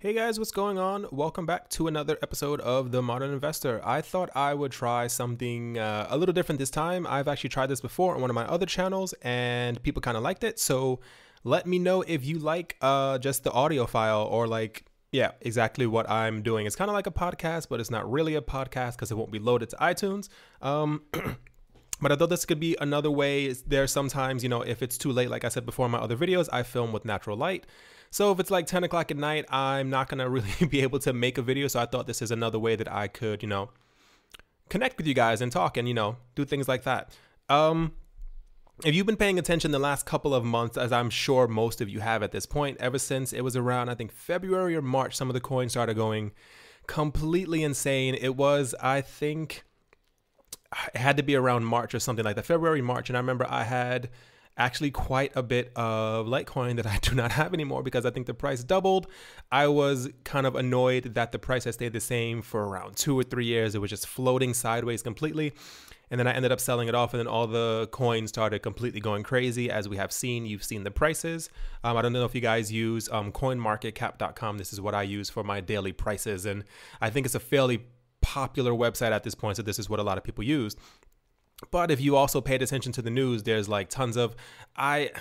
Hey guys, what's going on? Welcome back to another episode of The Modern Investor. I thought I would try something a little different this time. I've actually tried this before on one of my other channels and people kind of liked it. So let me know if you like just the audio file or exactly what I'm doing. It's kind of like a podcast, but it's not really a podcast because it won't be loaded to iTunes. But I thought this could be another way. There's sometimes, if it's too late, like I said before in my other videos, I film with natural light. So if it's like 10 o'clock at night, I'm not going to really be able to make a video. So I thought this is another way that I could, connect with you guys and talk and, do things like that. If you've been paying attention the last couple of months, as I'm sure most of you have at this point, ever since it was around, I think, February or March, some of the coins started going completely insane. It was, I think, it had to be around March or something like that, February, March. And I remember I had actually quite a bit of Litecoin that I do not have anymore because I think the price doubled. I was kind of annoyed that the price had stayed the same for around 2 or 3 years. It was just floating sideways completely. And then I ended up selling it off, and then all the coins started completely going crazy. As we have seen, you've seen the prices. I don't know if you guys use coinmarketcap.com. This is what I use for my daily prices. And I think it's a fairly popular website at this point. So this is what a lot of people use. But if you also paid attention to the news, there's like tons of, I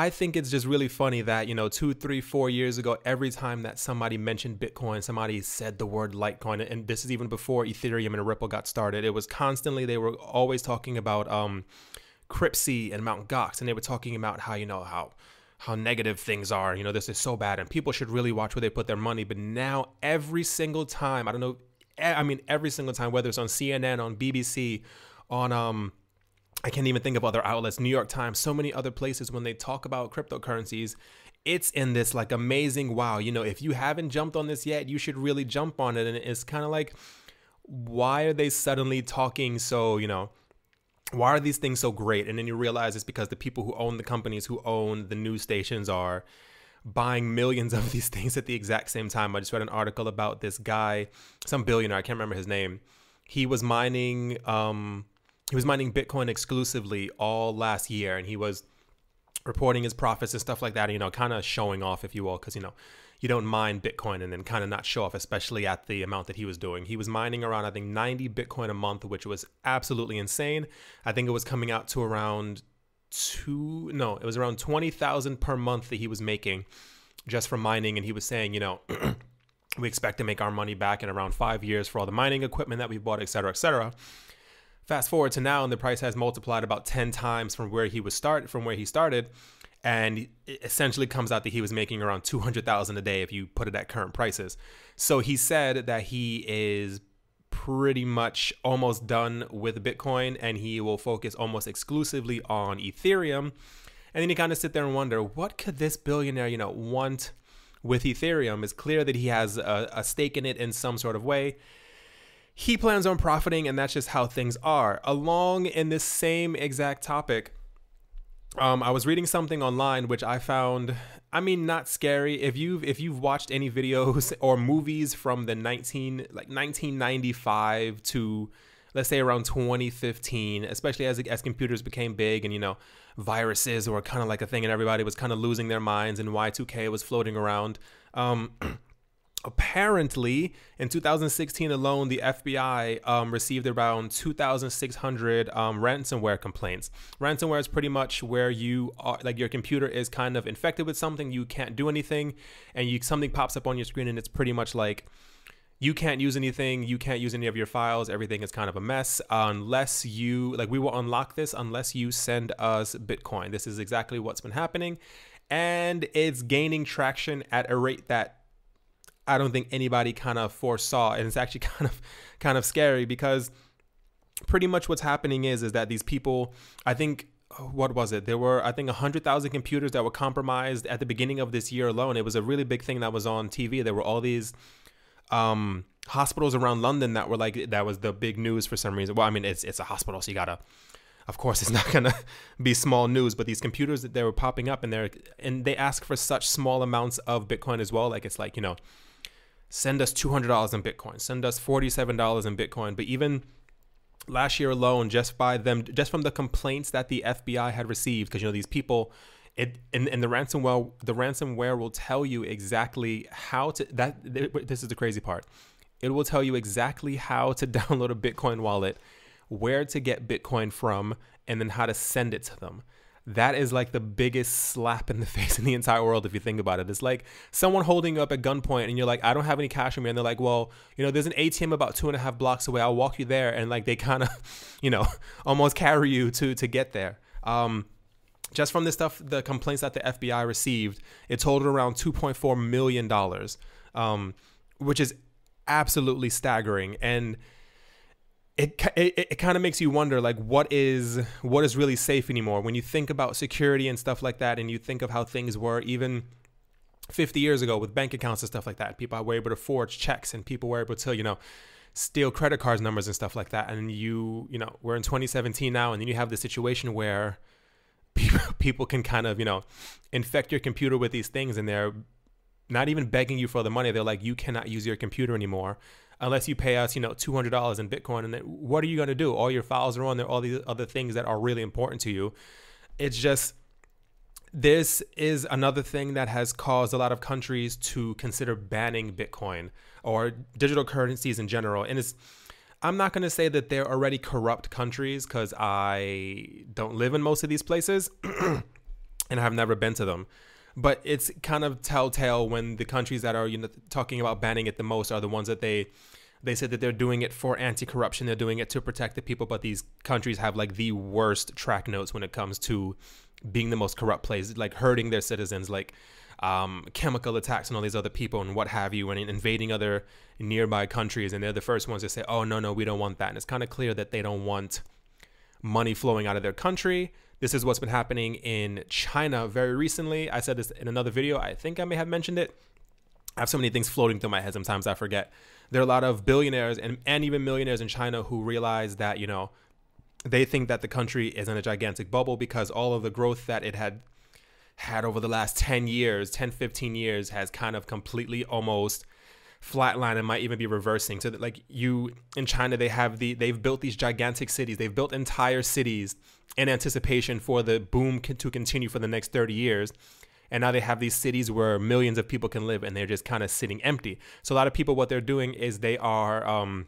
think it's just really funny that, 2, 3, 4 years ago, every time that somebody mentioned Bitcoin, somebody said the word Litecoin, and this is even before Ethereum and Ripple got started. It was constantly, they were always talking about Cryptsy and Mt. Gox, and they were talking about how negative things are. This is so bad, and people should really watch where they put their money. But now every single time, every single time, whether it's on CNN, on BBC, on I can't even think of other outlets, New York Times, so many other places, when they talk about cryptocurrencies, it's in this like amazing wow. If you haven't jumped on this yet, you should really jump on it. And it's kind of like, why are they suddenly talking so, why are these things so great? And then you realize it's because the people who own the companies, who own the news stations, are buying millions of these things at the exact same time. I just read an article about this guy, some billionaire, I can't remember his name. He was mining Bitcoin exclusively all last year, and he was reporting his profits and stuff like that, kind of showing off, if you will, because, you don't mine Bitcoin and then kind of not show off, especially at the amount that he was doing. He was mining around, I think, 90 Bitcoin a month, which was absolutely insane. I think it was coming out to around it was around 20,000 per month that he was making just from mining. And he was saying, we expect to make our money back in around 5 years for all the mining equipment that we bought, et cetera, et cetera. Fast forward to now, and the price has multiplied about 10 times from where he started, and it essentially comes out that he was making around 200,000 a day if you put it at current prices. So he said that he is pretty much almost done with Bitcoin, and he will focus almost exclusively on Ethereum. And then you kind of sit there and wonder, what could this billionaire, want with Ethereum? It's clear that he has a stake in it in some sort of way. He plans on profiting, and that's just how things are. Along in this same exact topic, I was reading something online which I found, not scary. If you've watched any videos or movies from the 1995 to, let's say, around 2015, especially as computers became big and viruses were kind of like a thing and everybody was kind of losing their minds and Y2K was floating around. Apparently, in 2016 alone, the FBI received around 2,600 ransomware complaints. Ransomware is pretty much where you are, like, your computer is kind of infected with something, you can't do anything, and something pops up on your screen, and it's pretty much like, you can't use anything, you can't use any of your files, everything is kind of a mess, unless you, we will unlock this unless you send us Bitcoin. This is exactly what's been happening, and it's gaining traction at a rate that I don't think anybody kind of foresaw. And it's actually kind of scary, because pretty much what's happening is that these people, I think, what was it? There were, I think, 100,000 computers that were compromised at the beginning of this year alone. It was a really big thing that was on TV. There were all these hospitals around London that were that was the big news for some reason. Well, it's a hospital, so you gotta, of course, it's not gonna be small news, but these computers that they were popping up, and they ask for such small amounts of Bitcoin as well. It's like, send us $200 in Bitcoin, send us $47 in Bitcoin. But even last year alone, just from the complaints that the FBI had received, because these people And the ransomware will tell you exactly how to, this is the crazy part. It will tell you exactly how to download a Bitcoin wallet, where to get Bitcoin from, and then how to send it to them. That is like the biggest slap in the face in the entire world if you think about it. It's like someone holding you up at gunpoint and you're like, I don't have any cash on me. And they're like, well, there's an ATM about 2.5 blocks away. I'll walk you there. And like they kind of, almost carry you to get there. Just from this stuff, the complaints that the FBI received, it totaled around $2.4 million, which is absolutely staggering. And it kind of makes you wonder, like, what is really safe anymore when you think about security and stuff like that, and you think of how things were even 50 years ago with bank accounts and stuff like that. People were able to forge checks, and people were able to steal credit cards numbers and stuff like that. And we're in 2017 now, and then you have the situation where people can kind of infect your computer with these things, and they're not even begging you for the money. They're like, you cannot use your computer anymore unless you pay us, $200 in Bitcoin. And then what are you going to do? All your files are on there, all these other things that are really important to you. It's just, this is another thing that has caused a lot of countries to consider banning Bitcoin or digital currencies in general. And I'm not going to say that they're already corrupt countries, because I don't live in most of these places and I have never been to them. But it's kind of telltale when the countries that are talking about banning it the most are the ones that they said that they're doing it for anti-corruption. They're doing it to protect the people. But these countries have like the worst track notes when it comes to being the most corrupt place, like hurting their citizens, like chemical attacks on all these other people and what have you, and invading other nearby countries. And they're the first ones to say, oh, no, we don't want that. And it's kind of clear that they don't want money flowing out of their country. This is what's been happening in China very recently. I said this in another video. I think I may have mentioned it. I have so many things floating through my head. Sometimes I forget. There are a lot of billionaires and even millionaires in China who realize that, they think that the country is in a gigantic bubble because all of the growth that it had over the last 10 years, 10, 15 years has kind of completely almost flatline and might even be reversing. So that, like, in China, they've built these gigantic cities. They've built entire cities in anticipation for the boom to continue for the next 30 years. And now they have these cities where millions of people can live, and they're just kind of sitting empty. So a lot of people, what they're doing is they are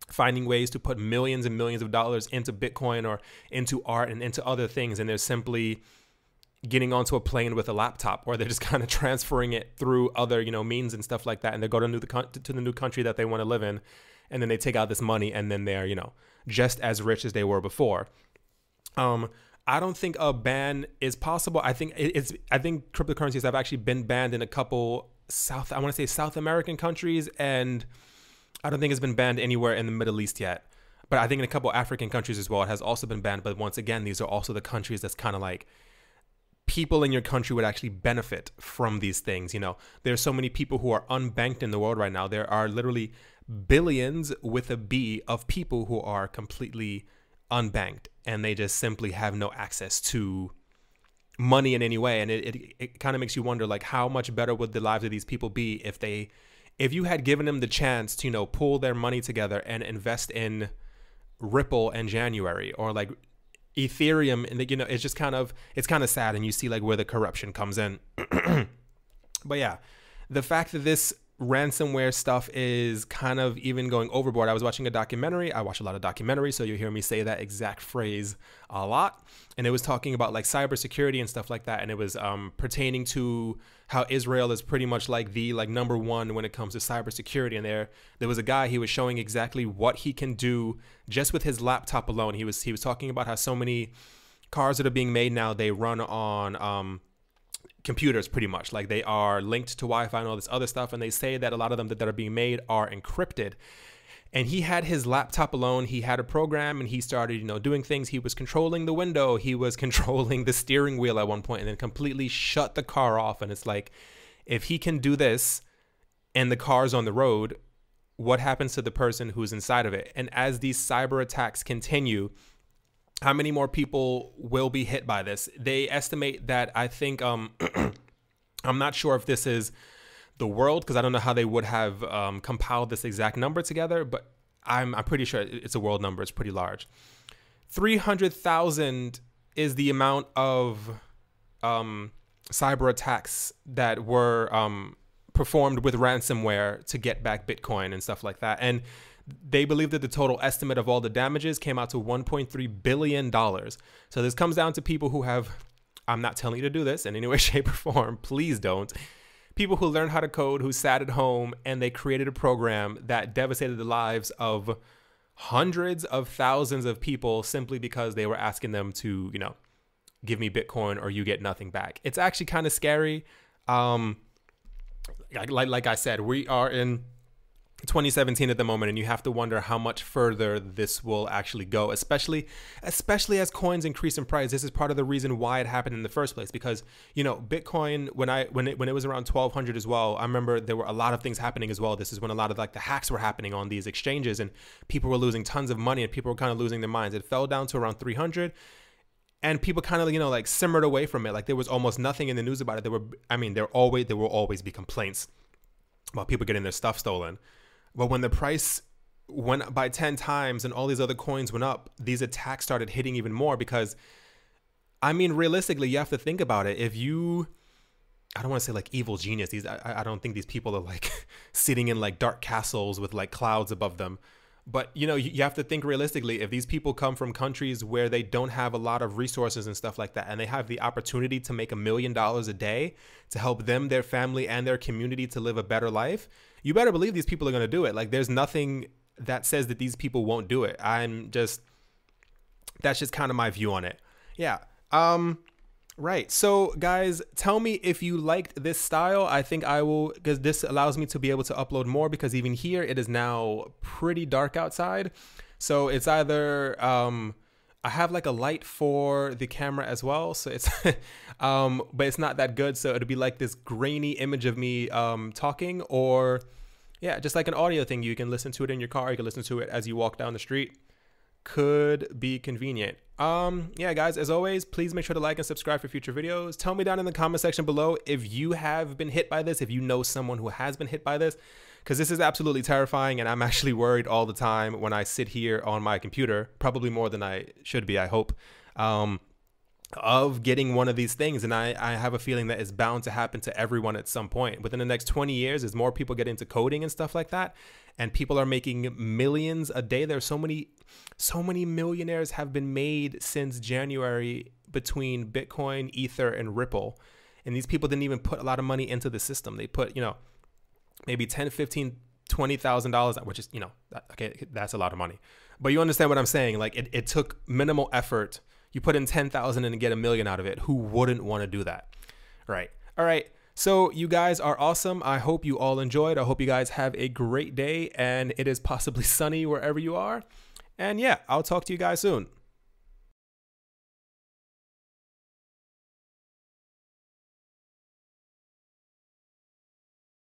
finding ways to put millions and millions of dollars into Bitcoin or into art and into other things. And they're simply getting onto a plane with a laptop, or they're just kind of transferring it through other, means and stuff like that. And they go to the new country that they want to live in. And then they take out this money, and then they're, just as rich as they were before. I don't think a ban is possible. I think cryptocurrencies have actually been banned in a couple South American countries, and I don't think it's been banned anywhere in the Middle East yet. But I think in a couple African countries as well, it has also been banned. But once again, these are also the countries that's kind of like, people in your country would actually benefit from these things. There's so many people who are unbanked in the world right now. There are literally billions with a B of people who are completely unbanked, and they just simply have no access to money in any way. And it kind of makes you wonder, like, how much better would the lives of these people be if you had given them the chance to, pull their money together and invest in Ripple and January, or like Ethereum. And it's kind of sad, and you see like where the corruption comes in. But yeah, the fact that this ransomware stuff is kind of even going overboard. I was watching a documentary. I watch a lot of documentaries, so you'll hear me say that exact phrase a lot. And it was talking about like cybersecurity and stuff like that. And it was pertaining to how Israel is pretty much like the number one when it comes to cybersecurity. And there was a guy, he was showing exactly what he can do just with his laptop alone. He was talking about how so many cars that are being made now, they run on computers pretty much, like they are linked to Wi-Fi and all this other stuff. And they say that a lot of them that are being made are encrypted. And he had his laptop alone. He had a program, and he started, doing things. He was controlling the window. He was controlling the steering wheel at one point, and then completely shut the car off. And it's like, if he can do this and the car's on the road, what happens to the person who's inside of it? And as these cyber attacks continue, how many more people will be hit by this? They estimate that, I think, I'm not sure if this is the world, because I don't know how they would have compiled this exact number together, but I'm pretty sure it's a world number. It's pretty large. 300,000 is the amount of cyber attacks that were performed with ransomware to get back Bitcoin and stuff like that. And they believe that the total estimate of all the damages came out to $1.3 billion. So this comes down to people who have, I'm not telling you to do this in any way, shape, or form. Please don't. People who learned how to code, who sat at home, and they created a program that devastated the lives of hundreds of thousands of people simply because they were asking them to, you know, give me Bitcoin or you get nothing back. It's actually kind of scary. Like I said, we are in 2017 at the moment, and you have to wonder how much further this will actually go, especially as coins increase in price. This is part of the reason why it happened in the first place, because, you know, Bitcoin, when it was around 1200 as well, I remember there were a lot of things happening as well. This is when a lot of like the hacks were happening on these exchanges, and people were losing tons of money, and people were kind of losing their minds. It fell down to around 300. And people kind of, you know, like simmered away from it. Like there was almost nothing in the news about it. There will always be complaints about people getting their stuff stolen. But when the price went up by 10 times and all these other coins went up, these attacks started hitting even more because, I mean, realistically, you have to think about it. If you, I don't want to say like evil genius. I don't think these people are like sitting in like dark castles with like clouds above them. But, you know, you have to think realistically. If these people come from countries where they don't have a lot of resources and stuff like that, and they have the opportunity to make $1 million a day to help them, their family, and their community to live a better life, you better believe these people are going to do it. Like, there's nothing that says that these people won't do it. That's just kind of my view on it. Yeah. Right. So guys, tell me if you liked this style. I think I will, because this allows me to be able to upload more, because even here it is now pretty dark outside. So it's either, I have like a light for the camera as well. So it's, but it's not that good. So it'll be like this grainy image of me, talking, or yeah, just like an audio thing. You can listen to it in your car. You can listen to it as you walk down the street. Could be convenient. Yeah, guys, as always, please make sure to like and subscribe for future videos. Tell me down in the comment section below if you have been hit by this, if you know someone who has been hit by this, because this is absolutely terrifying, and I'm actually worried all the time when I sit here on my computer, probably more than I should be, I hope, of getting one of these things. And I have a feeling that it's bound to happen to everyone at some point. Within the next 20 years, as more people get into coding and stuff like that, and people are making millions a day. There's so many millionaires have been made since January between Bitcoin, Ether, and Ripple. And these people didn't even put a lot of money into the system. They put, you know, maybe $10,000, $15,000, $20,000, which is, you know, okay, that's a lot of money. But you understand what I'm saying? Like it took minimal effort. You put in 10,000 and get $1 million out of it. Who wouldn't want to do that? Right. All right. So you guys are awesome. I hope you all enjoyed. I hope you guys have a great day, and it is possibly sunny wherever you are. And yeah, I'll talk to you guys soon.